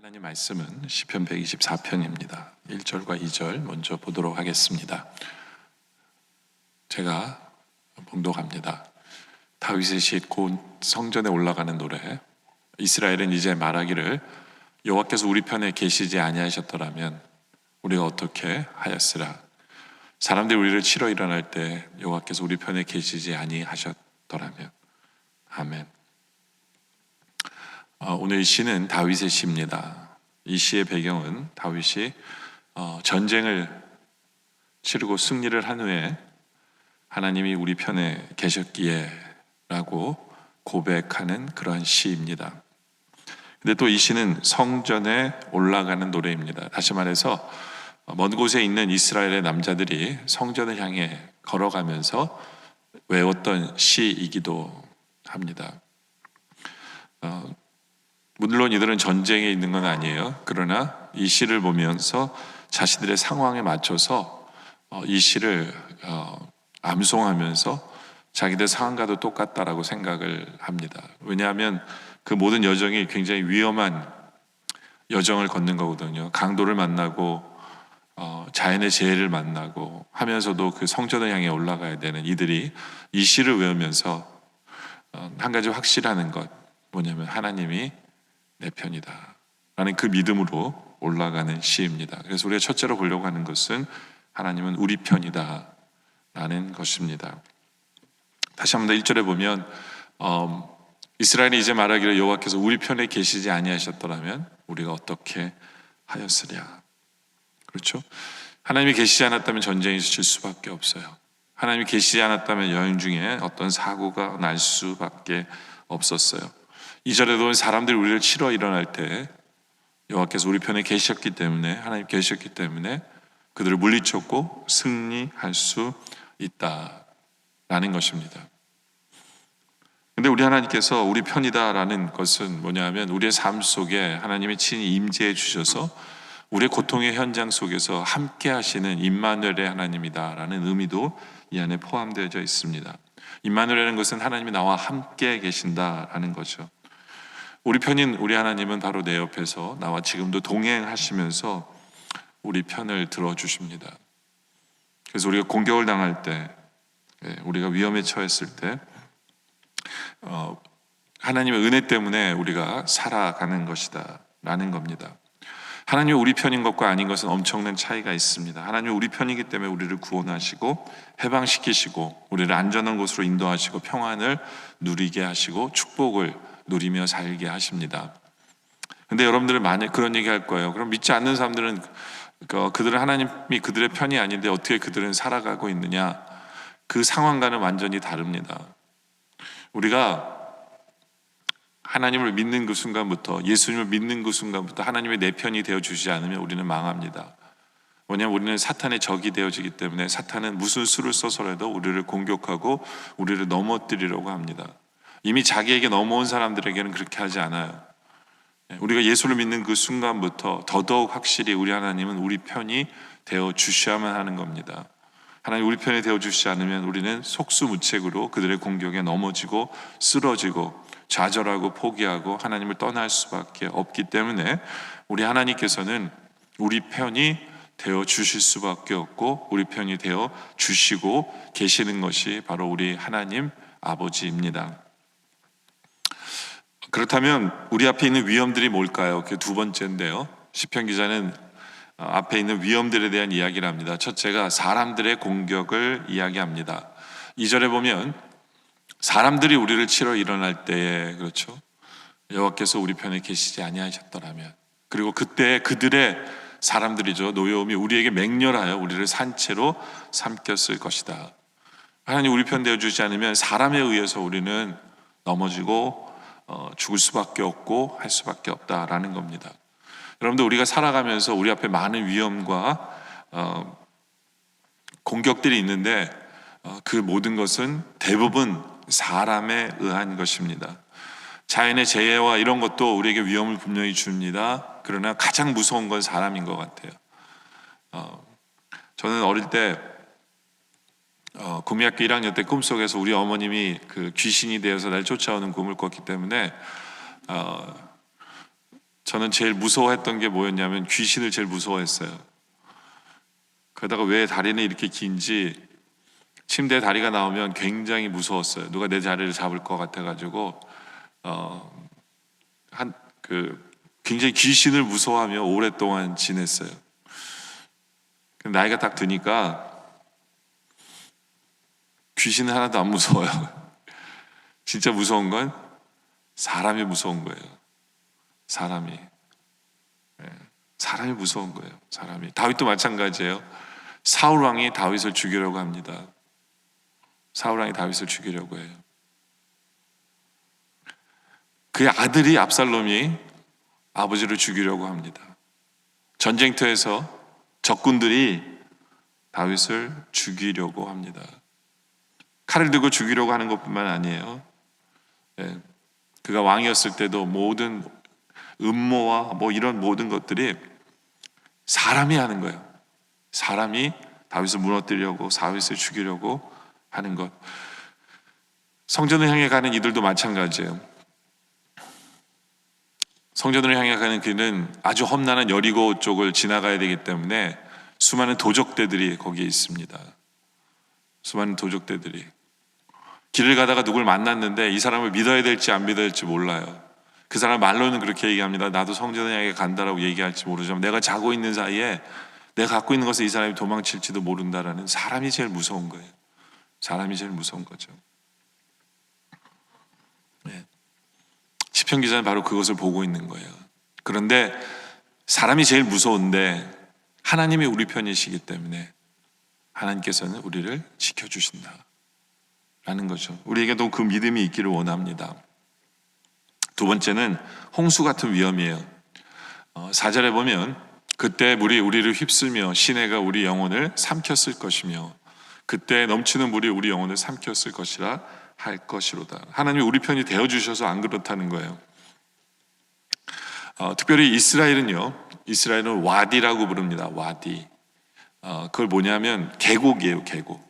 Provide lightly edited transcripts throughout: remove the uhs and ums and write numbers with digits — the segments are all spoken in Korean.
하나님 말씀은 시편 124편입니다. 1절과 2절 먼저 보도록 하겠습니다. 제가 봉독합니다. 다윗의 시 곧 성전에 올라가는 노래. 이스라엘은 이제 말하기를 여호와께서 우리 편에 계시지 아니하셨더라면 우리가 어떻게 하였으라. 사람들이 우리를 치러 일어날 때 여호와께서 우리 편에 계시지 아니하셨더라면. 아멘. 오늘 이 시는 다윗의 시입니다. 이 시의 배경은 다윗이 전쟁을 치르고 승리를 한 후에 하나님이 우리 편에 계셨기에 라고 고백하는 그러한 시입니다. 근데 또 이 시는 성전에 올라가는 노래입니다. 다시 말해서 먼 곳에 있는 이스라엘의 남자들이 성전을 향해 걸어가면서 외웠던 시이기도 합니다. 물론 이들은 전쟁에 있는 건 아니에요. 그러나 이 시를 보면서 자신들의 상황에 맞춰서 이 시를 암송하면서 자기들 상황과도 똑같다라고 생각을 합니다. 왜냐하면 그 모든 여정이 굉장히 위험한 여정을 걷는 거거든요. 강도를 만나고 자연의 재해를 만나고 하면서도 그 성전을 향해 올라가야 되는 이들이 이 시를 외우면서 한 가지 확실하는 것 뭐냐면 하나님이 내 편이다 라는 그 믿음으로 올라가는 시입니다. 그래서 우리가 첫째로 보려고 하는 것은 하나님은 우리 편이다 라는 것입니다. 다시 한번 더 1절에 보면 이스라엘이 이제 말하기를 여호와께서 우리 편에 계시지 아니하셨더라면 우리가 어떻게 하였으랴. 그렇죠? 하나님이 계시지 않았다면 전쟁이 있을 수밖에 없어요. 하나님이 계시지 않았다면 여행 중에 어떤 사고가 날 수밖에 없었어요. 2절에도 사람들이 우리를 치러 일어날 때 여호와께서 우리 편에 계셨기 때문에 하나님 계셨기 때문에 그들을 물리쳤고 승리할 수 있다라는 것입니다. 근데 우리 하나님께서 우리 편이다라는 것은 뭐냐면 우리의 삶 속에 하나님이 친히 임재해 주셔서 우리의 고통의 현장 속에서 함께 하시는 임마누엘의 하나님이다라는 의미도 이 안에 포함되어 있습니다. 임마누엘이라는 것은 하나님이 나와 함께 계신다라는 거죠. 우리 편인 우리 하나님은 바로 내 옆에서 나와 지금도 동행하시면서 우리 편을 들어주십니다. 그래서 우리가 공격을 당할 때, 우리가 위험에 처했을 때 하나님의 은혜 때문에 우리가 살아가는 것이다 라는 겁니다. 하나님이 우리 편인 것과 아닌 것은 엄청난 차이가 있습니다. 하나님이 우리 편이기 때문에 우리를 구원하시고 해방시키시고 우리를 안전한 곳으로 인도하시고 평안을 누리게 하시고 축복을 누리며 살게 하십니다. 근데 여러분들은 만약 그런 얘기 할 거예요. 그럼 믿지 않는 사람들은 그들은 하나님이 그들의 편이 아닌데 어떻게 그들은 살아가고 있느냐? 그 상황과는 완전히 다릅니다. 우리가 하나님을 믿는 그 순간부터, 예수님을 믿는 그 순간부터 하나님의 내 편이 되어주시지 않으면 우리는 망합니다. 왜냐하면 우리는 사탄의 적이 되어지기 때문에 사탄은 무슨 수를 써서라도 우리를 공격하고 우리를 넘어뜨리려고 합니다. 이미 자기에게 넘어온 사람들에게는 그렇게 하지 않아요. 우리가 예수를 믿는 그 순간부터 더더욱 확실히 우리 하나님은 우리 편이 되어주셔야만 하는 겁니다. 하나님 우리 편이 되어주시지 않으면 우리는 속수무책으로 그들의 공격에 넘어지고 쓰러지고 좌절하고 포기하고 하나님을 떠날 수밖에 없기 때문에 우리 하나님께서는 우리 편이 되어 주실 수밖에 없고 우리 편이 되어 주시고 계시는 것이 바로 우리 하나님 아버지입니다. 그렇다면 우리 앞에 있는 위험들이 뭘까요? 그게 두 번째인데요. 시편 기자는 앞에 있는 위험들에 대한 이야기를 합니다. 첫째가 사람들의 공격을 이야기합니다. 2절에 보면 사람들이 우리를 치러 일어날 때에 그렇죠. 여호와께서 우리 편에 계시지 아니하셨더라면 그리고 그때 그들의 사람들이죠. 노여움이 우리에게 맹렬하여 우리를 산채로 삼켰을 것이다. 하나님 우리 편 되어주지 않으면 사람에 의해서 우리는 넘어지고 죽을 수밖에 없고 할 수밖에 없다라는 겁니다. 여러분들 우리가 살아가면서 우리 앞에 많은 위험과 공격들이 있는데 그 모든 것은 대부분 사람에 의한 것입니다. 자연의 재해와 이런 것도 우리에게 위험을 분명히 줍니다. 그러나 가장 무서운 건 사람인 것 같아요. 저는 어릴 때 구미학교 1학년 때 꿈속에서 우리 어머님이 그 귀신이 되어서 날 쫓아오는 꿈을 꿨기 때문에 저는 제일 무서워했던 게 뭐였냐면 귀신을 제일 무서워했어요. 그러다가 왜 다리는 이렇게 긴지 침대에 다리가 나오면 굉장히 무서웠어요. 누가 내 자리를 잡을 것 같아가지고 굉장히 귀신을 무서워하며 오랫동안 지냈어요. 나이가 딱 드니까 귀신은 하나도 안 무서워요. 진짜 무서운 건 사람이 무서운 거예요. 사람이 무서운 거예요. 사람이. 다윗도 마찬가지예요. 사울 왕이 다윗을 죽이려고 합니다. 사울 왕이 다윗을 죽이려고 해요. 그의 아들이 압살롬이 아버지를 죽이려고 합니다. 전쟁터에서 적군들이 다윗을 죽이려고 합니다. 칼을 들고 죽이려고 하는 것뿐만 아니에요. 그가 왕이었을 때도 모든 음모와 이런 모든 것들이 사람이 하는 거예요. 사람이 다윗을 무너뜨리려고, 다윗을 죽이려고 하는 것. 성전을 향해 가는 이들도 마찬가지예요. 성전을 향해 가는 길은 아주 험난한 여리고 쪽을 지나가야 되기 때문에 수많은 도적대들이 거기에 있습니다. 수많은 도적대들이. 길을 가다가 누굴 만났는데 이 사람을 믿어야 될지 안 믿어야 될지 몰라요. 그 사람 말로는 그렇게 얘기합니다. 나도 성전을 향해 간다라고 얘기할지 모르지만 내가 자고 있는 사이에 내가 갖고 있는 것을 이 사람이 도망칠지도 모른다라는, 사람이 제일 무서운 거예요. 사람이 제일 무서운 거죠. 시편 기자는 바로 그것을 보고 있는 거예요. 그런데 사람이 제일 무서운데 하나님이 우리 편이시기 때문에 하나님께서는 우리를 지켜주신다 라는 거죠. 우리에게도 그 믿음이 있기를 원합니다. 두 번째는 홍수 같은 위험이에요. 4절에 보면 그때 물이 우리를 휩쓸며 시내가 우리 영혼을 삼켰을 것이며 그때 넘치는 물이 우리 영혼을 삼켰을 것이라 할 것이로다. 하나님이 우리 편이 되어주셔서 안 그렇다는 거예요. 특별히 이스라엘은 와디라고 부릅니다. 와디. 그걸 뭐냐면 계곡이에요. 계곡.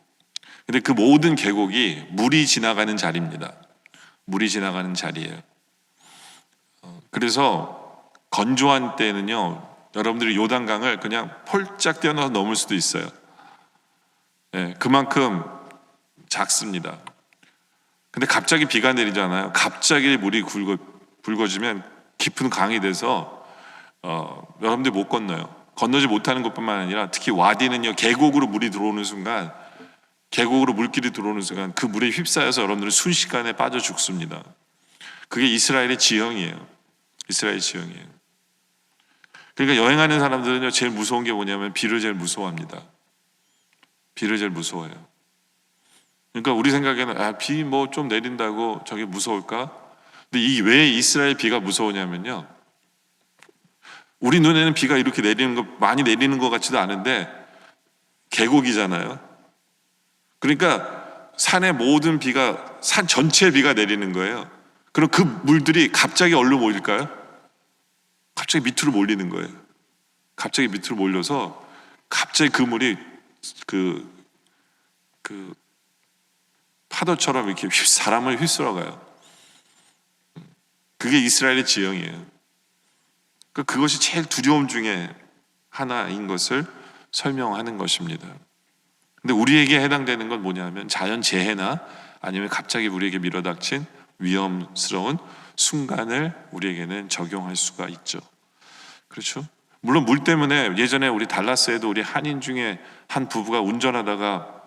근데 그 모든 계곡이 물이 지나가는 자리입니다. 물이 지나가는 자리예요. 그래서 건조한 때는요, 여러분들이 요단강을 그냥 폴짝 뛰어넘어서 넘을 수도 있어요. 그만큼 작습니다. 근데 갑자기 비가 내리잖아요. 갑자기 물이 굵어지면 깊은 강이 돼서 여러분들이 못 건너요. 건너지 못하는 것뿐만 아니라 특히 와디는요, 계곡으로 물이 들어오는 순간, 계곡으로 물길이 들어오는 순간 그 물에 휩싸여서 여러분들은 순식간에 빠져 죽습니다. 그게 이스라엘의 지형이에요. 이스라엘의 지형이에요. 그러니까 여행하는 사람들은요, 제일 무서운 게 뭐냐면 비를 제일 무서워합니다. 비를 제일 무서워해요. 그러니까 우리 생각에는 비 좀 내린다고 저게 무서울까? 근데 왜 이스라엘 비가 무서우냐면요, 우리 눈에는 비가 이렇게 많이 내리는 것 같지도 않은데 계곡이잖아요. 그러니까 산의 모든 비가, 산 전체의 비가 내리는 거예요. 그럼 그 물들이 갑자기 어디로 모일까요? 갑자기 밑으로 몰리는 거예요. 갑자기 밑으로 몰려서 갑자기 그 물이 그 파도처럼 이렇게 사람을 휩쓸어가요. 그게 이스라엘의 지형이에요. 그것이 제일 두려움 중에 하나인 것을 설명하는 것입니다. 근데 우리에게 해당되는 건 뭐냐면 자연재해나 아니면 갑자기 우리에게 밀어닥친 위험스러운 순간을 우리에게는 적용할 수가 있죠. 그렇죠? 물론 물 때문에 예전에 우리 달라스에도 우리 한인 중에 한 부부가 운전하다가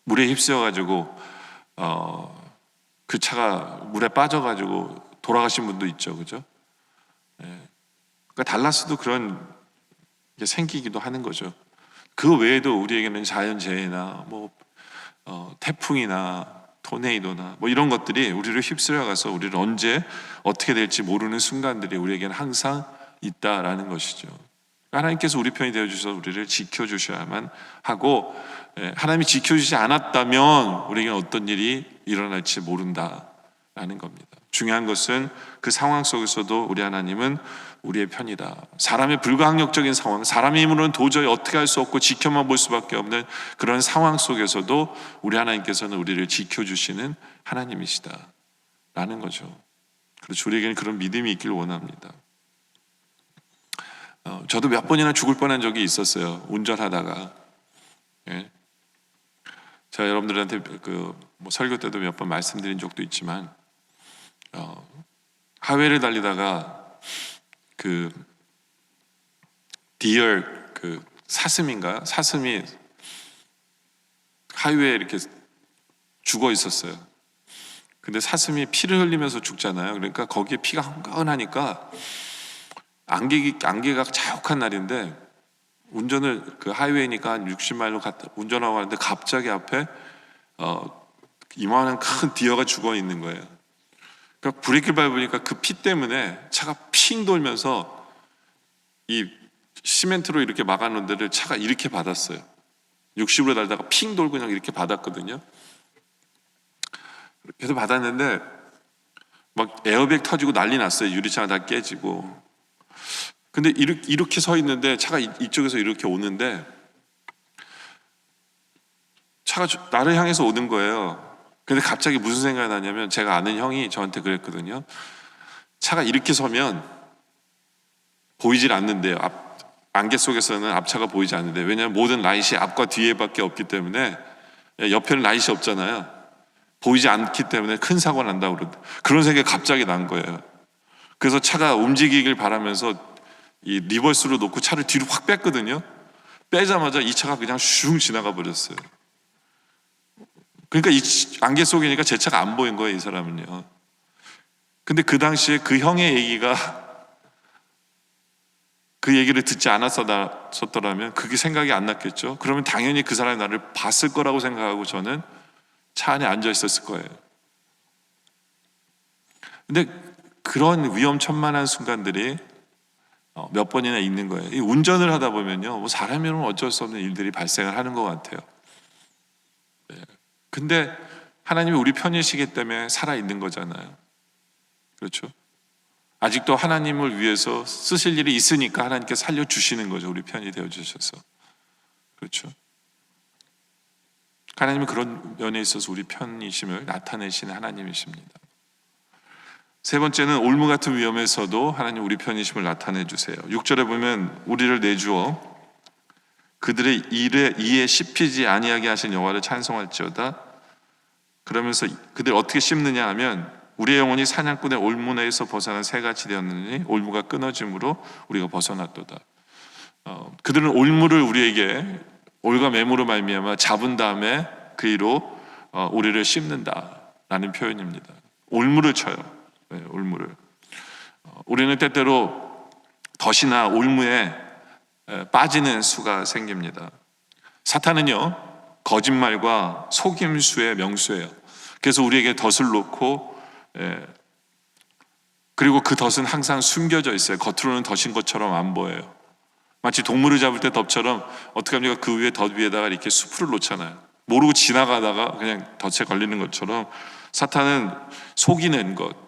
물에 휩쓰여가지고 그 차가 물에 빠져가지고 돌아가신 분도 있죠. 그죠? 그러니까 달라스도 그런 게 생기기도 하는 거죠. 그 외에도 우리에게는 자연재해나 태풍이나 토네이도나 이런 것들이 우리를 휩쓸어가서 우리를 언제 어떻게 될지 모르는 순간들이 우리에게는 항상 있다라는 것이죠. 하나님께서 우리 편이 되어주셔서 우리를 지켜주셔야만 하고, 하나님이 지켜주지 않았다면 우리에게는 어떤 일이 일어날지 모른다라는 겁니다. 중요한 것은 그 상황 속에서도 우리 하나님은 우리의 편이다. 사람의 불가항력적인 상황, 사람의 힘으로는 도저히 어떻게 할 수 없고 지켜만 볼 수밖에 없는 그런 상황 속에서도 우리 하나님께서는 우리를 지켜주시는 하나님이시다 라는 거죠. 그래서 우리에게는 그런 믿음이 있기를 원합니다. 저도 몇 번이나 죽을 뻔한 적이 있었어요. 운전하다가. 예. 제가 여러분들한테 뭐 설교 때도 몇 번 말씀드린 적도 있지만, 하회를 달리다가 그 디얼 사슴인가요? 사슴이 하이웨이에 이렇게 죽어 있었어요. 근데 사슴이 피를 흘리면서 죽잖아요. 그러니까 거기에 피가 흥건하니까 안개가 자욱한 날인데 운전을 하이웨이니까 한 60마일로 운전하고 가는데 갑자기 앞에 이만한 큰 디어가 죽어 있는 거예요. 그러니까 브레이크를 밟으니까 그 피 때문에 차가 핑 돌면서 이 시멘트로 이렇게 막아놓은 데를 차가 이렇게 받았어요. 60으로 달다가 핑 돌고 그냥 이렇게 받았거든요. 그래서 받았는데 막 에어백 터지고 난리 났어요. 유리창 다 깨지고. 근데 이렇게 서 있는데 차가 이쪽에서 이렇게 오는데 차가 나를 향해서 오는 거예요. 근데 갑자기 무슨 생각이 나냐면, 제가 아는 형이 저한테 그랬거든요. 차가 이렇게 서면 보이질 않는데요. 안개 속에서는 앞차가 보이지 않는데, 왜냐하면 모든 라이트이 앞과 뒤에밖에 없기 때문에, 옆에는 라이트이 없잖아요. 보이지 않기 때문에 큰 사고가 난다고 그런 생각이 갑자기 난 거예요. 그래서 차가 움직이길 바라면서 이 리버스로 놓고 차를 뒤로 확 뺐거든요. 빼자마자 이 차가 그냥 슝 지나가 버렸어요. 그러니까 이 안개 속이니까 제 차가 안 보인 거예요, 이 사람은요. 근데 그 당시에 그 형의 얘기가, 그 얘기를 듣지 않았었더라면 그게 생각이 안 났겠죠. 그러면 당연히 그 사람이 나를 봤을 거라고 생각하고 저는 차 안에 앉아 있었을 거예요. 근데 그런 위험천만한 순간들이 몇 번이나 있는 거예요. 이 운전을 하다 보면요, 뭐 사람이면 어쩔 수 없는 일들이 발생을 하는 것 같아요. 네. 근데 하나님이 우리 편이시기 때문에 살아있는 거잖아요. 그렇죠? 아직도 하나님을 위해서 쓰실 일이 있으니까 하나님께 살려주시는 거죠. 우리 편이 되어주셔서. 그렇죠? 하나님은 그런 면에 있어서 우리 편이심을 나타내시는 하나님이십니다. 세 번째는 올무 같은 위험에서도 하나님 우리 편이심을 나타내 주세요. 6절에 보면 우리를 내주어 그들의 이에 씹히지 아니하게 하신 여호와를 찬송할지어다. 그러면서 그들 어떻게 씹느냐 하면, 우리의 영혼이 사냥꾼의 올무에서 벗어난 새같이 되었느니 올무가 끊어짐으로 우리가 벗어났도다. 그들은 올무를 우리에게 올가매무로 말미암아 잡은 다음에 그 이로 우리를 씹는다라는 표현입니다. 올무를 쳐요. 네, 올무를. 우리는 때때로 덫이나 올무에 빠지는 수가 생깁니다. 사탄은요, 거짓말과 속임수의 명수예요. 그래서 우리에게 덫을 놓고, 그리고 그 덫은 항상 숨겨져 있어요. 겉으로는 덫인 것처럼 안 보여요. 마치 동물을 잡을 때 덫처럼, 어떻게 합니까? 그 위에 덫 위에다가 이렇게 수풀을 놓잖아요. 모르고 지나가다가 그냥 덫에 걸리는 것처럼 사탄은 속이는 것,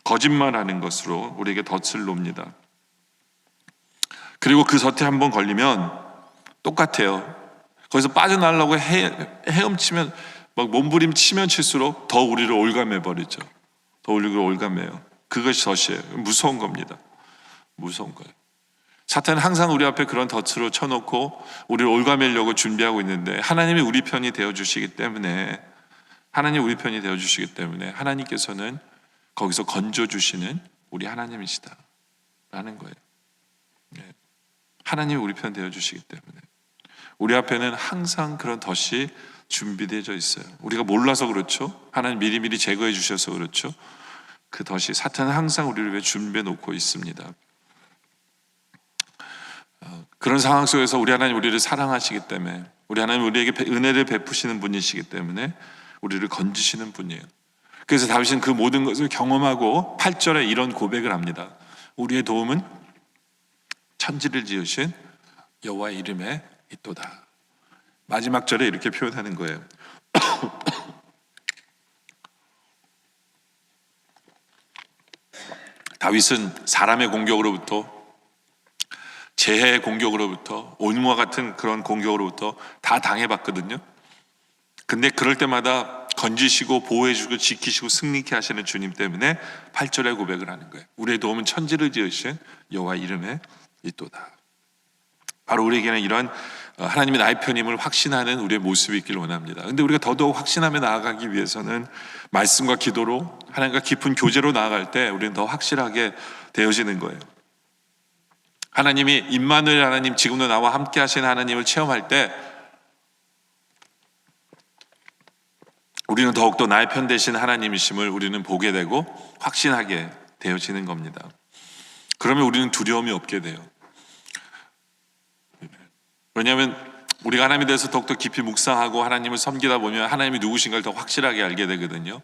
거짓말하는 것으로 우리에게 덫을 놓습니다. 그리고 그 덫에 한번 걸리면 똑같아요. 거기서 빠져나가려고 헤엄치면, 막 몸부림치면 칠수록 더 우리를 올가매 버리죠. 더 우리를 올가매요. 그것이 덫이에요. 무서운 겁니다. 무서운 거예요. 사탄은 항상 우리 앞에 그런 덫으로 쳐놓고 우리를 올가매려고 준비하고 있는데, 하나님이 우리 편이 되어주시기 때문에, 하나님께서는 거기서 건져주시는 우리 하나님이시다라는 거예요. 하나님이 우리 편 되어주시기 때문에 우리 앞에는 항상 그런 덫이 준비되어 있어요. 우리가 몰라서 그렇죠. 하나님 미리미리 제거해 주셔서 그렇죠. 그 덫이, 사탄은 항상 우리를 위해 준비해 놓고 있습니다. 그런 상황 속에서 우리 하나님 우리를 사랑하시기 때문에, 우리 하나님 우리에게 은혜를 베푸시는 분이시기 때문에 우리를 건지시는 분이에요. 그래서 다윗은 그 모든 것을 경험하고 8절에 이런 고백을 합니다. 우리의 도움은 천지를 지으신 여호와의 이름에 있도다. 마지막 절에 이렇게 표현하는 거예요. 다윗은 사람의 공격으로부터, 재해의 공격으로부터, 올무와 같은 그런 공격으로부터 다 당해봤거든요. 근데 그럴 때마다 건지시고 보호해주고 지키시고 승리케 하시는 주님 때문에 8절에 고백을 하는 거예요. 우리의 도움은 천지를 지으신 여호와 이름에 있도다. 바로 우리에게는 이러한 하나님이 나의 편임을 확신하는 우리의 모습이 있기를 원합니다. 근데 우리가 더더욱 확신하며 나아가기 위해서는 말씀과 기도로 하나님과 깊은 교제로 나아갈 때 우리는 더 확실하게 되어지는 거예요. 하나님이 임마누엘 하나님, 지금도 나와 함께 하신 하나님을 체험할 때 우리는 더욱더 나의 편 되신 하나님이심을 우리는 보게 되고 확신하게 되어지는 겁니다. 그러면 우리는 두려움이 없게 돼요. 왜냐하면 우리가 하나님에 대해서 더욱더 깊이 묵상하고 하나님을 섬기다 보면 하나님이 누구신가를 더 확실하게 알게 되거든요.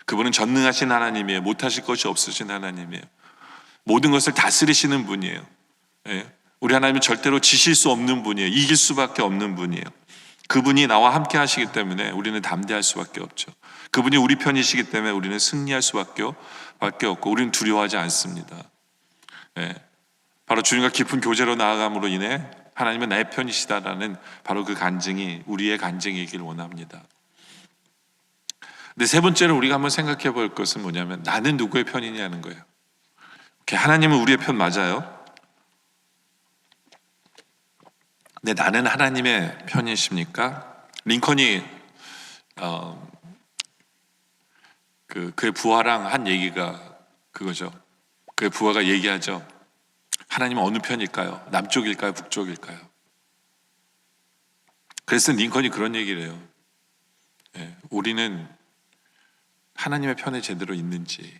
그분은 전능하신 하나님이에요. 못하실 것이 없으신 하나님이에요. 모든 것을 다스리시는 분이에요. 우리 하나님은 절대로 지실 수 없는 분이에요. 이길 수밖에 없는 분이에요. 그분이 나와 함께 하시기 때문에 우리는 담대할 수밖에 없죠. 그분이 우리 편이시기 때문에 우리는 승리할 수밖에 없고 우리는 두려워하지 않습니다. 바로 주님과 깊은 교제로 나아감으로 인해 하나님은 나의 편이시다라는 바로 그 간증이 우리의 간증이길 원합니다. 근데 세 번째로 우리가 한번 생각해 볼 것은 뭐냐면 나는 누구의 편이냐는 거예요. 하나님은 우리의 편 맞아요. 근데 나는 하나님의 편이십니까? 링컨이 그의 부하랑 한 얘기가 그거죠. 그의 부하가 얘기하죠. 하나님은 어느 편일까요? 남쪽일까요? 북쪽일까요? 그래서 링컨이 그런 얘기를 해요. 우리는 하나님의 편에 제대로 있는지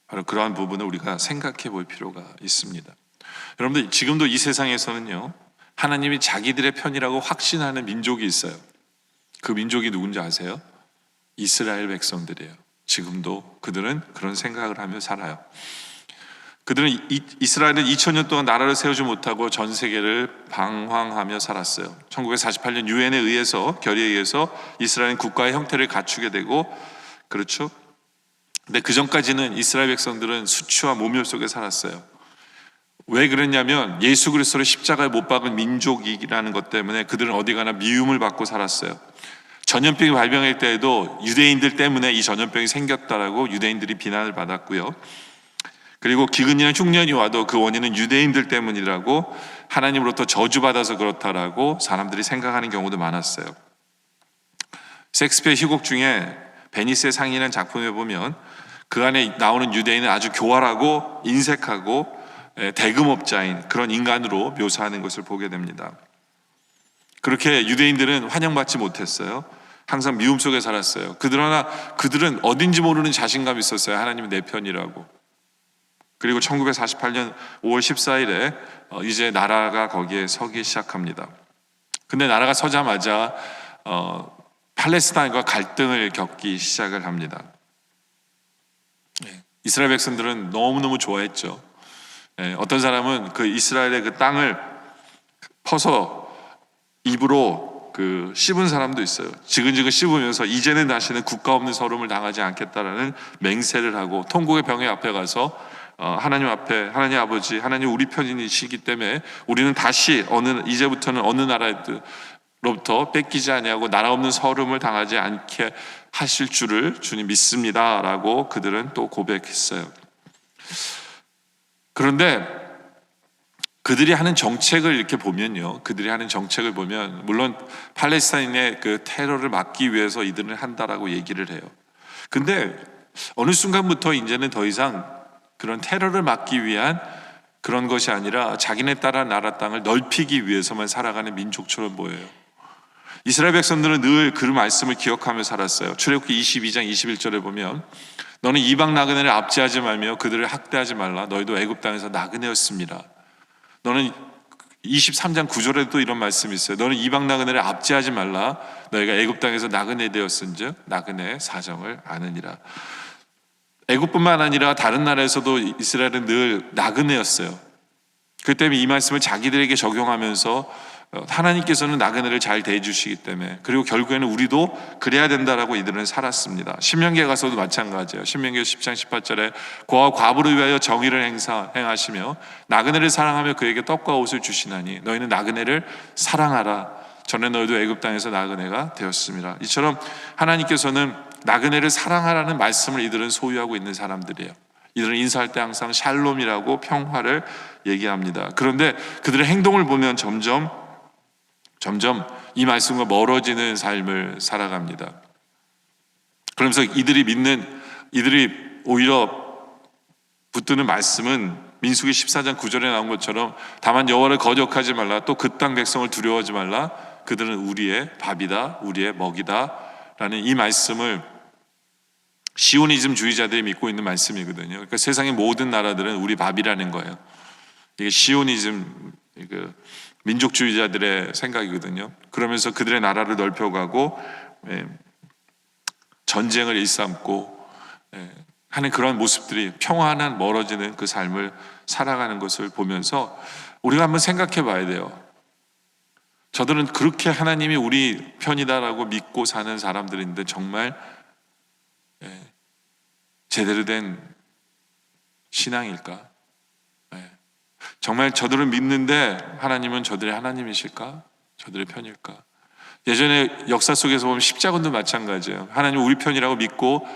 바로 그러한 부분을 우리가 생각해 볼 필요가 있습니다. 여러분들 지금도 이 세상에서는요 하나님이 자기들의 편이라고 확신하는 민족이 있어요. 그 민족이 누군지 아세요? 이스라엘 백성들이에요. 지금도 그들은 그런 생각을 하며 살아요. 그들은 이스라엘은 2000년 동안 나라를 세우지 못하고 전 세계를 방황하며 살았어요. 1948년 유엔에 의해서 결의에 의해서 이스라엘은 국가의 형태를 갖추게 되고 그렇죠? 근데 그 전까지는 이스라엘 백성들은 수치와 모멸 속에 살았어요. 왜 그랬냐면 예수 그리스도를 십자가에 못 박은 민족이라는 것 때문에 그들은 어디 가나 미움을 받고 살았어요. 전염병이 발병할 때에도 유대인들 때문에 이 전염병이 생겼다라고 유대인들이 비난을 받았고요. 그리고 기근이나 흉년이 와도 그 원인은 유대인들 때문이라고 하나님으로부터 저주받아서 그렇다라고 사람들이 생각하는 경우도 많았어요. 셰익스피어 희곡 중에 베니스의 상이라는 작품에 보면 그 안에 나오는 유대인은 아주 교활하고 인색하고 대금업자인 그런 인간으로 묘사하는 것을 보게 됩니다. 그렇게 유대인들은 환영받지 못했어요. 항상 미움 속에 살았어요. 그들은 어딘지 모르는 자신감이 있었어요. 하나님은 내 편이라고. 그리고 1948년 5월 14일에 이제 나라가 거기에 서기 시작합니다. 근데 나라가 서자마자 팔레스타인과 갈등을 겪기 시작을 합니다. 이스라엘 백성들은 너무너무 좋아했죠. 어떤 사람은 그 이스라엘의 그 땅을 퍼서 입으로 씹은 사람도 있어요. 지근지근 씹으면서 이제는 다시는 국가 없는 서름을 당하지 않겠다라는 맹세를 하고 통곡의 병의 앞에 가서 하나님 앞에 하나님 아버지 하나님 우리 편이시기 때문에 우리는 다시 이제부터는 어느 나라로부터 뺏기지 아니하고 나라 없는 서름을 당하지 않게 하실 줄을 주님 믿습니다라고 그들은 또 고백했어요. 그런데 그들이 하는 정책을 이렇게 보면요, 그들이 하는 정책을 보면 물론 팔레스타인의 그 테러를 막기 위해서 이들은 한다라고 얘기를 해요. 근데 어느 순간부터 이제는 더 이상 그런 테러를 막기 위한 그런 것이 아니라 자기네 나라 땅을 넓히기 위해서만 살아가는 민족처럼 보여요. 이스라엘 백성들은 늘 그 말씀을 기억하며 살았어요. 출애굽기 22장 21절에 보면 너는 이방 나그네를 압제하지 말며 그들을 학대하지 말라. 너희도 애굽 땅에서 나그네였습니다. 너는 23장 9절에도 또 이런 말씀이 있어요. 너는 이방 나그네를 압제하지 말라. 너희가 애굽 땅에서 나그네 되었은즉 나그네의 사정을 아느니라. 애굽뿐만 아니라 다른 나라에서도 이스라엘은 늘 나그네였어요. 그 때문에 이 말씀을 자기들에게 적용하면서 하나님께서는 나그네를 잘 대해주시기 때문에 그리고 결국에는 우리도 그래야 된다라고 이들은 살았습니다. 신명기에 가서도 마찬가지예요. 신명기 10장 18절에 고아와 과부를 위하여 정의를 행하시며 나그네를 사랑하며 그에게 떡과 옷을 주시나니 너희는 나그네를 사랑하라. 전에 너희도 애굽 땅에서 나그네가 되었습니다. 이처럼 하나님께서는 나그네를 사랑하라는 말씀을 이들은 소유하고 있는 사람들이에요. 이들은 인사할 때 항상 샬롬이라고 평화를 얘기합니다. 그런데 그들의 행동을 보면 점점 이 말씀과 멀어지는 삶을 살아갑니다. 그러면서 이들이 오히려 붙드는 말씀은 민수기 14장 9절에 나온 것처럼 다만 여호와를 거역하지 말라, 또 그 땅 백성을 두려워하지 말라, 그들은 우리의 밥이다, 우리의 먹이다 라는 이 말씀을 시오니즘 주의자들이 믿고 있는 말씀이거든요. 그러니까 세상의 모든 나라들은 우리 밥이라는 거예요. 이게 시오니즘 민족주의자들의 생각이거든요. 그러면서 그들의 나라를 넓혀가고 전쟁을 일삼고 하는 그런 모습들이 평화는 멀어지는 그 삶을 살아가는 것을 보면서 우리가 한번 생각해 봐야 돼요. 저들은 그렇게 하나님이 우리 편이다라고 믿고 사는 사람들인데 정말 제대로 된 신앙일까? 정말 저들을 믿는데 하나님은 저들의 하나님이실까? 저들의 편일까? 예전에 역사 속에서 보면 십자군도 마찬가지예요. 하나님 우리 편이라고 믿고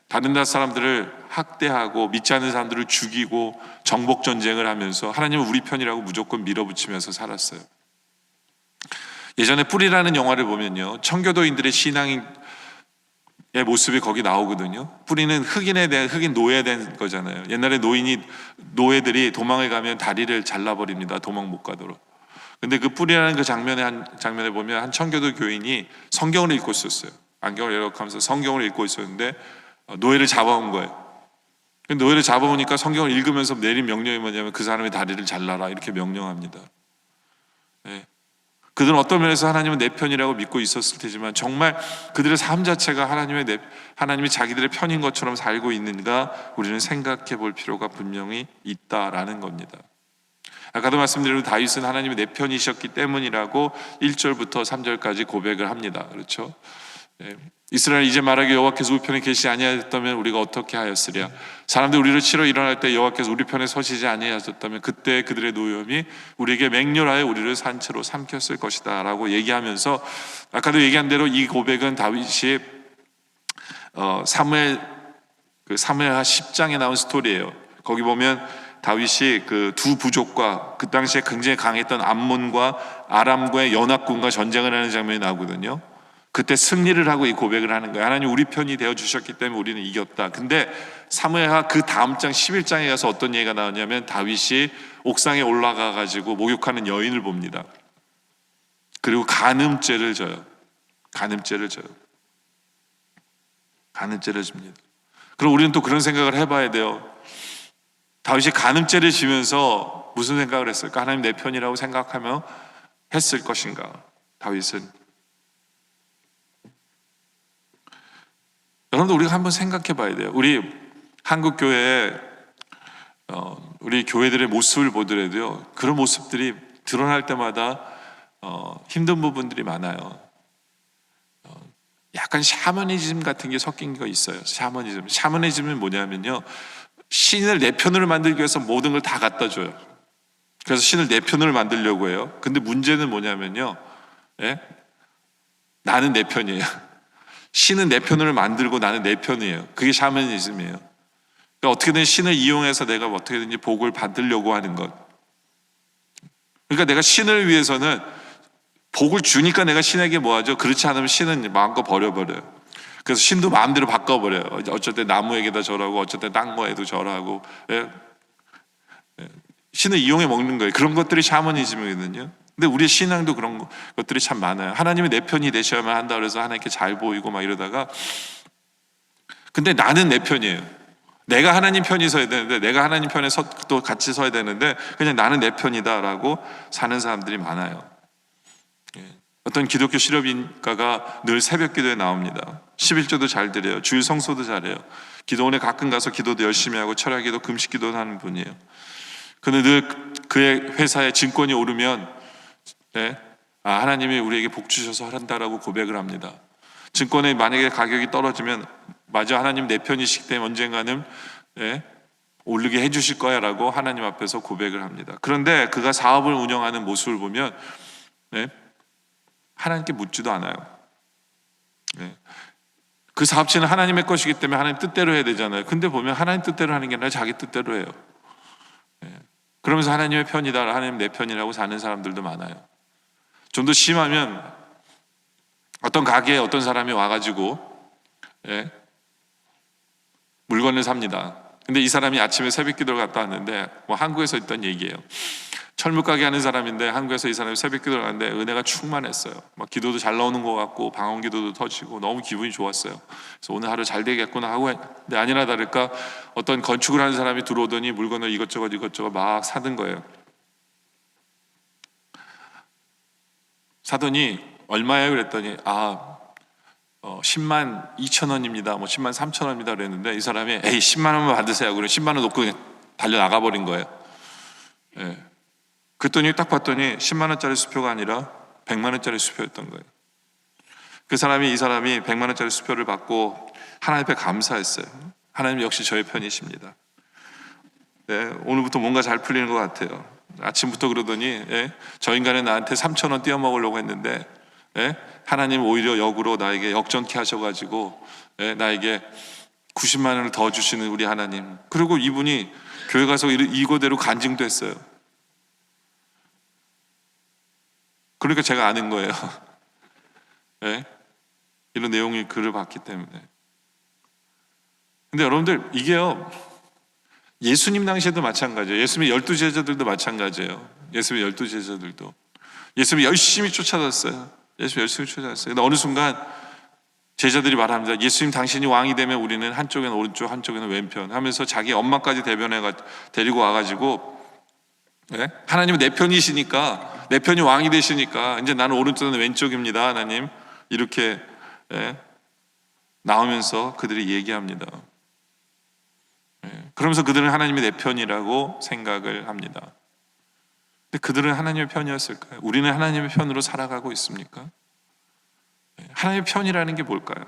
다른 나라 사람들을 학대하고 믿지 않는 사람들을 죽이고 정복 전쟁을 하면서 하나님은 우리 편이라고 무조건 밀어붙이면서 살았어요. 예전에 뿔이라는 영화를 보면요, 청교도인들의 신앙의 모습이 거기 나오거든요. 뿔이는 흑인 노예에 대한 거잖아요. 옛날에 노예들이 도망을 가면 다리를 잘라버립니다. 도망 못 가도록. 근데 그 뿔이라는 그 장면에 보면 한 청교도 교인이 성경을 읽고 있었어요. 안경을 이렇게 하면서 성경을 읽고 있었는데 노예를 잡아온 거예요. 노예를 잡아오니까 성경을 읽으면서 내린 명령이 뭐냐면 그 사람의 다리를 잘라라, 이렇게 명령합니다. 그들은 어떤 면에서 하나님은 내 편이라고 믿고 있었을 테지만 정말 그들의 삶 자체가 하나님이 자기들의 편인 것처럼 살고 있는가 우리는 생각해 볼 필요가 분명히 있다라는 겁니다. 아까도 말씀드린 다윗은 하나님이 내 편이셨기 때문이라고 1절부터 3절까지 고백을 합니다. 그렇죠? 이스라엘 이제 말하기 여호와께서 우리 편에 계시지 아니하였다면 우리가 어떻게 하였으랴. 사람들이 우리를 치러 일어날 때 여호와께서 우리 편에 서시지 아니하셨다면 그때 그들의 노염이 우리에게 맹렬하여 우리를 산채로 삼켰을 것이다 라고 얘기하면서, 아까도 얘기한 대로 이 고백은 다윗이 사무엘하 10장에 나온 스토리예요. 거기 보면 다윗이 그 두 부족과 그 당시에 굉장히 강했던 암몬과 아람과의 연합군과 전쟁을 하는 장면이 나오거든요. 그때 승리를 하고 이 고백을 하는 거예요. 하나님 우리 편이 되어주셨기 때문에 우리는 이겼다. 근데 사무엘하 그 다음 장 11장에 가서 어떤 얘기가 나오냐면 다윗이 옥상에 올라가 가지고 목욕하는 여인을 봅니다. 그리고 간음죄를 져요. 간음죄를 집니다. 그럼 우리는 또 그런 생각을 해봐야 돼요. 다윗이 간음죄를 지면서 무슨 생각을 했을까? 하나님 내 편이라고 생각하며 했을 것인가? 다윗은. 여러분들 우리가 한번 생각해 봐야 돼요. 우리 한국 교회에 우리 교회들의 모습을 보더라도요, 그런 모습들이 드러날 때마다 힘든 부분들이 많아요. 약간 샤머니즘 같은 게 섞인 거 있어요. 샤머니즘은 뭐냐면요, 신을 내 편으로 만들기 위해서 모든 걸 다 갖다 줘요. 그래서 신을 내 편으로 만들려고 해요. 근데 문제는 뭐냐면요, 나는 내 편이에요. 신은 내 편으로 만들고 나는 내 편이에요. 그게 샤머니즘이에요. 그러니까 어떻게든 신을 이용해서 내가 어떻게든지 복을 받으려고 하는 것. 그러니까 내가 신을 위해서는 복을 주니까 내가 신에게 뭐 하죠? 그렇지 않으면 신은 마음껏 버려버려요. 그래서 신도 마음대로 바꿔버려요. 어쩔 때 나무에게다 절하고 어쩔 때 딴 거에도 절하고. 신을 이용해 먹는 거예요. 그런 것들이 샤머니즘이거든요. 근데 우리의 신앙도 그런 것들이 참 많아요. 하나님이 내 편이 되셔야만 한다 그래서 하나님께 잘 보이고 막 이러다가, 근데 나는 내 편이에요. 내가 하나님 편이 서야 되는데, 내가 하나님 편에 또 같이 서야 되는데 그냥 나는 내 편이다라고 사는 사람들이 많아요. 어떤 기독교 실업인가가 늘 새벽 기도에 나옵니다. 11조도 잘 드려요. 주일 성소도 잘해요. 기도원에 가끔 가서 기도도 열심히 하고 철야기도 금식기도 하는 분이에요. 그런데 늘 그의 회사에 증권이 오르면 하나님이 우리에게 복 주셔서 한다라고 고백을 합니다. 증권에 만약에 가격이 떨어지면 맞아, 하나님 내 편이시기 때문에 언젠가는 오르게 해주실 거야 라고 하나님 앞에서 고백을 합니다. 그런데 그가 사업을 운영하는 모습을 보면 하나님께 묻지도 않아요. 그 사업체는 하나님의 것이기 때문에 하나님 뜻대로 해야 되잖아요. 근데 보면 하나님 뜻대로 하는 게 아니라 자기 뜻대로 해요. 그러면서 하나님의 편이다, 하나님 내 편이라고 사는 사람들도 많아요. 좀 더 심하면 어떤 가게에 어떤 사람이 와가지고 물건을 삽니다. 근데 이 사람이 아침에 새벽 기도를 갔다 왔는데, 뭐 한국에서 있던 얘기예요. 철물 가게 하는 사람인데 한국에서 이 사람이 새벽 기도를 갔는데 은혜가 충만했어요. 막 기도도 잘 나오는 것 같고 방언 기도도 터지고 너무 기분이 좋았어요. 그래서 오늘 하루 잘 되겠구나 하고 했는데, 아니나 다를까 어떤 건축을 하는 사람이 들어오더니 물건을 이것저것 막 사든 거예요. 사더니 얼마예요? 그랬더니 10만 2천 원입니다. 뭐 10만 3천 원입니다. 그랬는데 이 사람이 에이 10만 원만 받으세요. 그래 10만 원 놓고 그냥 달려 나가 버린 거예요. 그랬더니 딱 봤더니 10만 원짜리 수표가 아니라 100만 원짜리 수표였던 거예요. 그 사람이, 이 사람이 100만 원짜리 수표를 받고 하나님 앞에 감사했어요. 하나님 역시 저의 편이십니다. 오늘부터 뭔가 잘 풀리는 것 같아요. 아침부터 그러더니 저 인간은 나한테 3천 원 떼어먹으려고 했는데 하나님 오히려 역으로 나에게 역전케 하셔가지고 나에게 90만 원을 더 주시는 우리 하나님. 그리고 이분이 교회 가서 이거대로 간증됐어요. 그러니까 제가 아는 거예요. 이런 내용이 글을 봤기 때문에. 근데 여러분들 이게요, 예수님 당시에도 마찬가지예요. 예수님의 12제자들도 마찬가지예요. 예수님의 12제자들도 예수님이 열심히 쫓아갔어요. 예수님 열심히 쫓아갔어요. 근데 어느 순간 제자들이 말합니다. 예수님 당신이 왕이 되면 우리는 한쪽에는 오른쪽 한쪽에는 왼편 하면서 자기 엄마까지 데리고 와가지고 하나님은 내 편이시니까, 내 편이 왕이 되시니까 이제 나는 오른쪽은 왼쪽입니다 하나님, 이렇게 나오면서 그들이 얘기합니다. 그러면서 그들은 하나님이 내 편이라고 생각을 합니다. 근데 그들은 하나님의 편이었을까요? 우리는 하나님의 편으로 살아가고 있습니까? 하나님의 편이라는 게 뭘까요?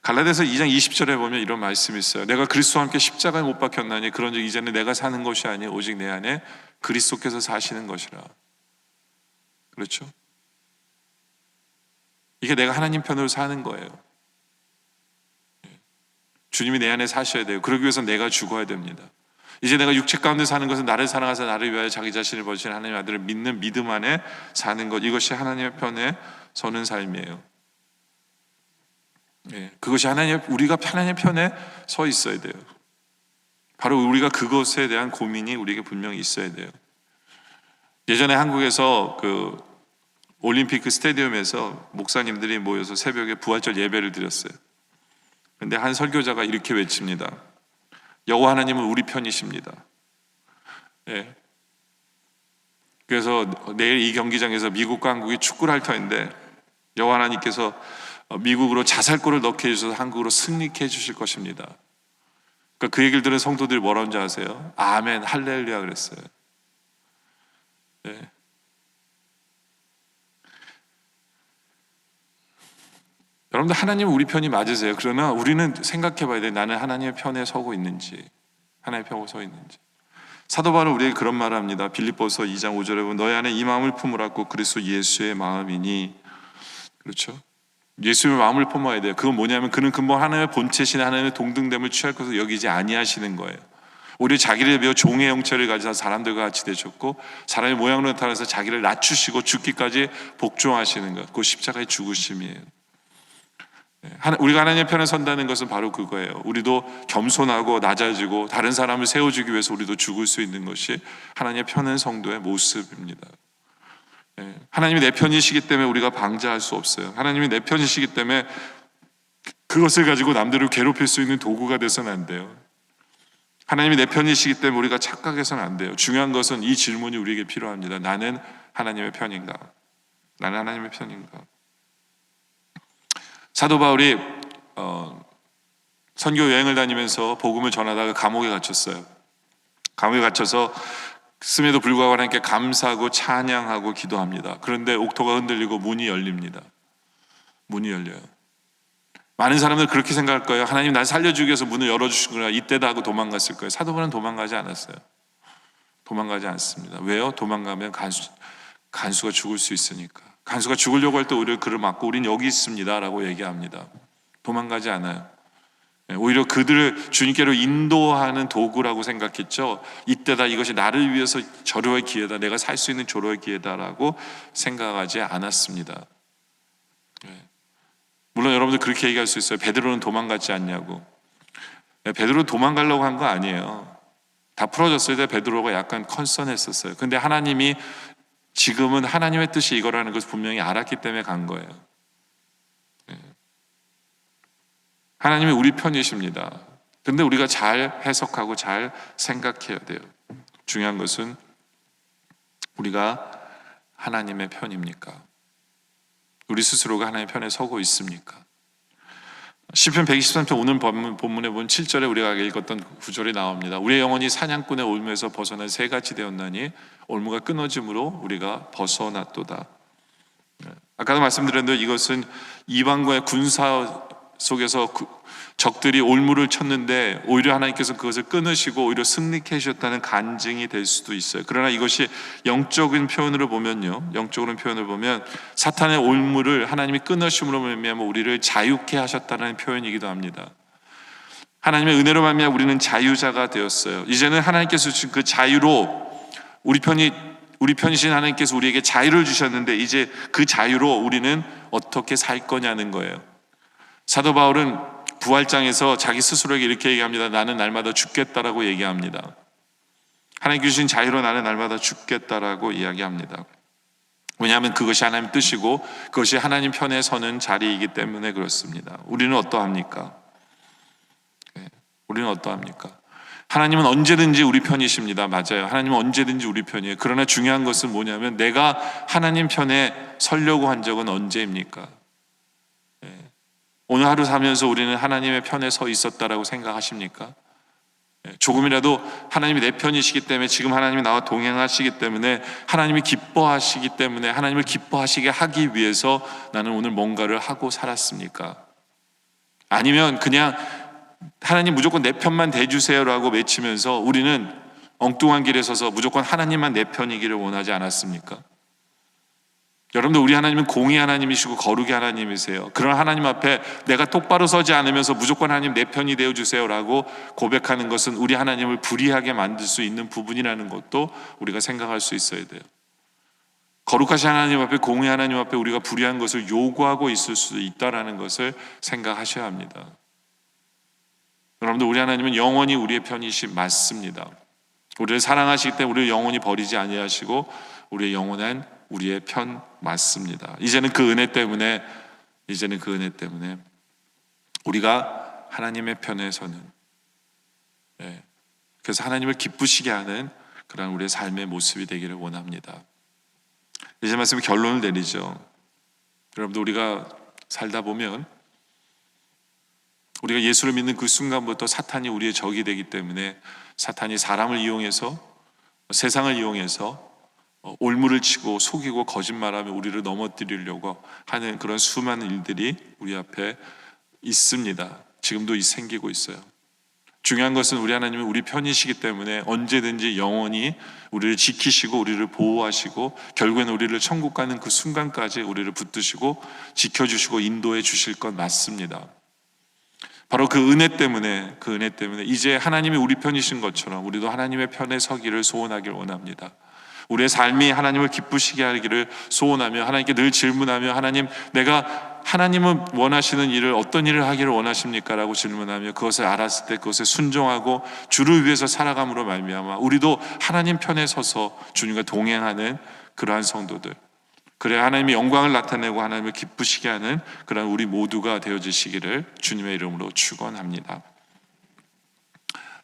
갈라디아서 2장 20절에 보면 이런 말씀이 있어요. 내가 그리스도와 함께 십자가에 못 박혔나니 그런즉 이제는 내가 사는 것이 아니요 오직 내 안에 그리스도께서 사시는 것이라. 그렇죠? 이게 내가 하나님 편으로 사는 거예요. 주님이 내 안에 사셔야 돼요. 그러기 위해서 내가 죽어야 됩니다. 이제 내가 육체 가운데 사는 것은 나를 사랑하사 나를 위하여 자기 자신을 버리신 하나님의 아들을 믿는 믿음 안에 사는 것, 이것이 하나님의 편에 서는 삶이에요. 그것이 우리가 하나님의 편에 서 있어야 돼요. 바로 우리가 그것에 대한 고민이 우리에게 분명히 있어야 돼요. 예전에 한국에서 그 올림픽 그 스타디움에서 목사님들이 모여서 새벽에 부활절 예배를 드렸어요. 근데 한 설교자가 이렇게 외칩니다. 여호와 하나님은 우리 편이십니다. 그래서 내일 이 경기장에서 미국과 한국이 축구를 할 터인데 여호와 하나님께서 미국으로 자살골을 넣게 해주셔서 한국으로 승리케 해주실 것입니다. 그러니까 그 얘기를 들은 성도들이 뭐라는 줄 아세요? 아멘 할렐루야 그랬어요. 여러분들 하나님은 우리 편이 맞으세요. 그러나 우리는 생각해 봐야 돼요. 나는 하나님의 편에 서고 있는지, 하나님의 편에 서 있는지. 사도 바울은 우리에게 그런 말을 합니다. 빌립보서 2장 5절에 보면 너희 안에 이 마음을 품으라고 그리스도 예수의 마음이니. 그렇죠? 예수의 마음을 품어야 돼요. 그건 뭐냐면 그는 근본 하나님의 본체신 하나님의 동등됨을 취할 것을 여기지 아니하시는 거예요. 오히려 자기를 비워 종의 형체를 가지사 사람들과 같이 되셨고 사람의 모양으로 나타나서 자기를 낮추시고 죽기까지 복종하시는 것, 그 십자가의 죽으심이에요. 우리가 하나님의 편에 선다는 것은 바로 그거예요. 우리도 겸손하고 낮아지고 다른 사람을 세워주기 위해서 우리도 죽을 수 있는 것이 하나님의 편한 성도의 모습입니다. 하나님이 내 편이시기 때문에 우리가 방자할 수 없어요. 하나님이 내 편이시기 때문에 그것을 가지고 남들을 괴롭힐 수 있는 도구가 돼서는 안 돼요. 하나님이 내 편이시기 때문에 우리가 착각해서는 안 돼요. 중요한 것은 이 질문이 우리에게 필요합니다. 나는 하나님의 편인가? 나는 하나님의 편인가? 사도 바울이 선교 여행을 다니면서 복음을 전하다가 감옥에 갇혔어요. 감옥에 갇혀서 있음에도 불구하고 하나님께 감사하고 찬양하고 기도합니다. 그런데 옥토가 흔들리고 문이 열립니다. 문이 열려요. 많은 사람들 그렇게 생각할 거예요. 하나님 날 살려주기 위해서 문을 열어주시구나 이때다 하고 도망갔을 거예요. 사도 바울은 도망가지 않았어요. 도망가지 않습니다. 왜요? 도망가면 간수가 죽을 수 있으니까. 간수가 죽으려고 할 때 오히려 그를 막고 우린 여기 있습니다 라고 얘기합니다. 도망가지 않아요. 오히려 그들을 주님께로 인도하는 도구라고 생각했죠. 이때다, 이것이 나를 위해서 절호의 기회다, 내가 살 수 있는 절호의 기회다라고 생각하지 않았습니다. 물론 여러분들 그렇게 얘기할 수 있어요. 베드로는 도망갔지 않냐고. 베드로 도망가려고 한 거 아니에요. 다 풀어졌을 때 베드로가 약간 컨선했었어요. 근데 하나님이 지금은 하나님의 뜻이 이거라는 것을 분명히 알았기 때문에 간 거예요. 하나님이 우리 편이십니다. 근데 우리가 잘 해석하고 잘 생각해야 돼요. 중요한 것은 우리가 하나님의 편입니까? 우리 스스로가 하나님의 편에 서고 있습니까? 시편 123편 오늘 본문에 보면 7절에 우리가 읽었던 구절이 나옵니다. 우리의 영혼이 사냥꾼의 올무에서 벗어나 새같이 되었나니 올무가 끊어짐으로 우리가 벗어났도다. 아까도 말씀드렸는데 이것은 이방과의 군사 속에서 적들이 올무를 쳤는데 오히려 하나님께서 그것을 끊으시고 오히려 승리케 하셨다는 간증이 될 수도 있어요. 그러나 이것이 영적인 표현으로 보면요, 영적으로 표현을 보면 사탄의 올무를 하나님이 끊으심으로 말미암아 우리를 자유케 하셨다는 표현이기도 합니다. 하나님의 은혜로 말미암아 우리는 자유자가 되었어요. 이제는 하나님께서 주신 그 자유로 우리 편이신 하나님께서 우리에게 자유를 주셨는데 이제 그 자유로 우리는 어떻게 살 거냐는 거예요. 사도 바울은 부활장에서 자기 스스로에게 이렇게 얘기합니다. 나는 날마다 죽겠다라고 얘기합니다. 하나님 주신 자유로 나는 날마다 죽겠다라고 이야기합니다. 왜냐하면 그것이 하나님 뜻이고 그것이 하나님 편에 서는 자리이기 때문에 그렇습니다. 우리는 어떠합니까? 우리는 어떠합니까? 하나님은 언제든지 우리 편이십니다. 맞아요. 하나님은 언제든지 우리 편이에요. 그러나 중요한 것은 뭐냐면 내가 하나님 편에 서려고 한 적은 언제입니까? 오늘 하루 살면서 우리는 하나님의 편에 서 있었다라고 생각하십니까? 조금이라도 하나님이 내 편이시기 때문에 지금 하나님이 나와 동행하시기 때문에 하나님이 기뻐하시기 때문에 하나님을 기뻐하시게 하기 위해서 나는 오늘 뭔가를 하고 살았습니까? 아니면 그냥 하나님 무조건 내 편만 대주세요라고 외치면서 우리는 엉뚱한 길에 서서 무조건 하나님만 내 편이기를 원하지 않았습니까? 여러분들, 우리 하나님은 공의 하나님이시고 거룩의 하나님이세요. 그런 하나님 앞에 내가 똑바로 서지 않으면서 무조건 하나님 내 편이 되어주세요라고 고백하는 것은 우리 하나님을 불의하게 만들 수 있는 부분이라는 것도 우리가 생각할 수 있어야 돼요. 거룩하신 하나님 앞에, 공의 하나님 앞에 우리가 불의한 것을 요구하고 있을 수도 있다는 것을 생각하셔야 합니다. 여러분들, 우리 하나님은 영원히 우리의 편이시 맞습니다. 우리를 사랑하시기 때문에 우리를 영원히 버리지 아니하시고 우리의 영원한 우리의 편 맞습니다. 이제는 그 은혜 때문에 우리가 하나님의 편에 서는, 그래서 하나님을 기쁘시게 하는 그런 우리의 삶의 모습이 되기를 원합니다. 이제 말씀 결론을 내리죠. 여러분들, 우리가 살다 보면 우리가 예수를 믿는 그 순간부터 사탄이 우리의 적이 되기 때문에 사탄이 사람을 이용해서, 세상을 이용해서 올무를 치고 속이고 거짓말하며 우리를 넘어뜨리려고 하는 그런 수많은 일들이 우리 앞에 있습니다. 지금도 생기고 있어요. 중요한 것은 우리 하나님은 우리 편이시기 때문에 언제든지 영원히 우리를 지키시고 우리를 보호하시고 결국에는 우리를 천국 가는 그 순간까지 우리를 붙드시고 지켜주시고 인도해 주실 것 맞습니다. 바로 그 은혜 때문에 이제 하나님이 우리 편이신 것처럼 우리도 하나님의 편에 서기를 소원하길 원합니다. 우리의 삶이 하나님을 기쁘시게 하기를 소원하며 하나님께 늘 질문하며 하나님은 원하시는 일을 어떤 일을 하기를 원하십니까? 라고 질문하며 그것을 알았을 때 그것에 순종하고 주를 위해서 살아감으로 말미암아 우리도 하나님 편에 서서 주님과 동행하는 그러한 성도들, 그래야 하나님의 영광을 나타내고 하나님을 기쁘시게 하는 그런 우리 모두가 되어주시기를 주님의 이름으로 축원합니다.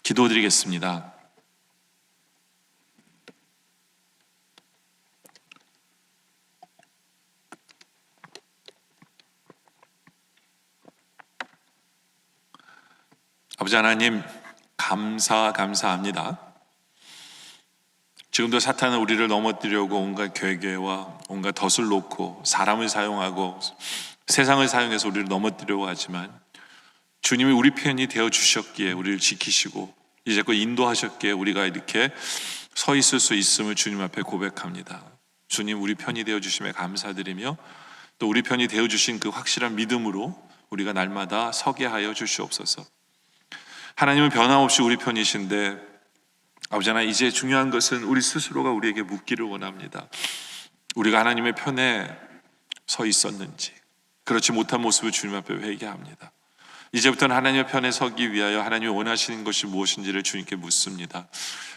기도드리겠습니다. 아버지 하나님, 감사합니다. 지금도 사탄은 우리를 넘어뜨리려고 온갖 괴계와 온갖 덫을 놓고 사람을 사용하고 세상을 사용해서 우리를 넘어뜨리려고 하지만 주님이 우리 편이 되어 주셨기에 우리를 지키시고 이제껏 인도하셨기에 우리가 이렇게 서 있을 수 있음을 주님 앞에 고백합니다. 주님, 우리 편이 되어 주심에 감사드리며 또 우리 편이 되어 주신 그 확실한 믿음으로 우리가 날마다 서게 하여 주시옵소서. 하나님은 변함없이 우리 편이신데 아버지 하나님, 이제 중요한 것은 우리 스스로가 우리에게 묻기를 원합니다. 우리가 하나님의 편에 서 있었는지, 그렇지 못한 모습을 주님 앞에 회개합니다. 이제부터는 하나님의 편에 서기 위하여 하나님이 원하시는 것이 무엇인지를 주님께 묻습니다.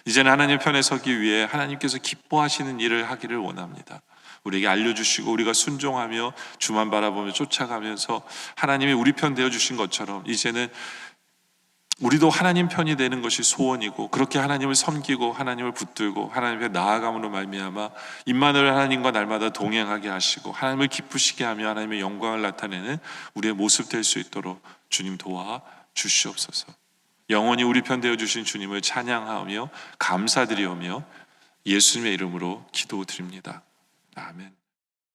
이제는 하나님의 편에 서기 위해 하나님께서 기뻐하시는 일을 하기를 원합니다. 우리에게 알려주시고 우리가 순종하며 주만 바라보며 쫓아가면서 하나님이 우리 편 되어주신 것처럼 이제는 우리도 하나님 편이 되는 것이 소원이고, 그렇게 하나님을 섬기고 하나님을 붙들고 하나님께 나아감으로 말미암아 임마누엘 하나님과 날마다 동행하게 하시고 하나님을 기쁘시게 하며 하나님의 영광을 나타내는 우리의 모습 될 수 있도록 주님 도와 주시옵소서. 영원히 우리 편 되어주신 주님을 찬양하며 감사드리오며 예수님의 이름으로 기도드립니다. 아멘.